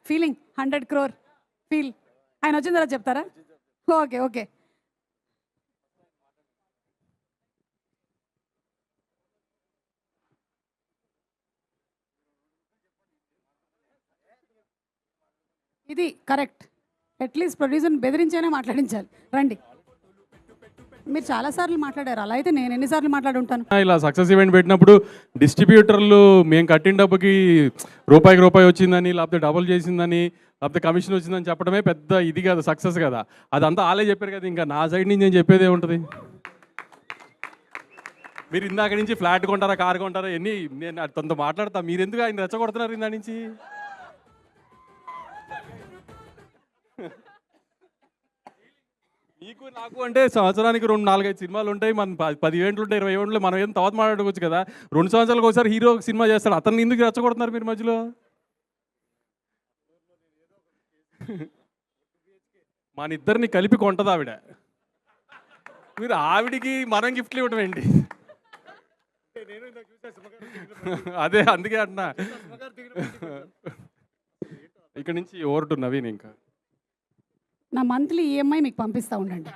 Feeling 100 crore feel. ఆయన వచ్చిన తర్వాత చెప్తారా? Okay okay. ఇది కరెక్ట్. అట్లీస్ట్ ప్రొడ్యూసర్ని బెదిరించైనా మాట్లాడించాలి. రండి. మీరు చాలాసార్లు మాట్లాడారు, అలా అయితే నేను ఎన్నిసార్లు మాట్లాడి ఉంటాను. ఇలా సక్సెస్ ఈవెంట్ పెట్టినప్పుడు డిస్ట్రిబ్యూటర్లు మేము కట్టిన డబ్బుకి రూపాయికి రూపాయి వచ్చిందని, లేకపోతే డబుల్ చేసిందని, లేకపోతే కమిషన్ వచ్చిందని చెప్పడమే పెద్ద ఇది కదా, సక్సెస్ కదా. అదంతా ఆలే చెప్పారు కదా, ఇంకా నా సైడ్ నుంచి నేను చెప్పేదే ఉంటుంది. మీరు ఇందాక నుంచి ఫ్లాట్ కొంటారా, కార్ కొంటారా, ఎన్ని నేను తనతో మాట్లాడతా, మీరు ఎందుకు ఆయన రెచ్చగొడుతున్నారు ఇందా నుంచి? మీకు నాకు అంటే సంవత్సరానికి 2-4-5 సినిమాలు ఉంటాయి, మన 10 ఈవెంట్లు ఉంటాయి, 20 ఈవెంట్లు, మనం ఏం తర్వాత మాట్లాడుకోవచ్చు కదా. 2 సంవత్సరాలకు ఒకసారి హీరో సినిమా చేస్తాడు, అతన్ని ఎందుకు రెచ్చగొడుతున్నారు మీరు మధ్యలో? మన ఇద్దరిని కలిపి కొంటది ఆవిడ, మీరు ఆవిడికి మనం గిఫ్ట్లు ఇవ్వడం ఏంటి? అదే అందుకే అంటున్నా. ఇక్కడ నుంచి ఓవర్ టు నవీన్. ఇంకా నా మంత్లీ ఈఎంఐ మీకు పంపిస్తూ ఉండండి.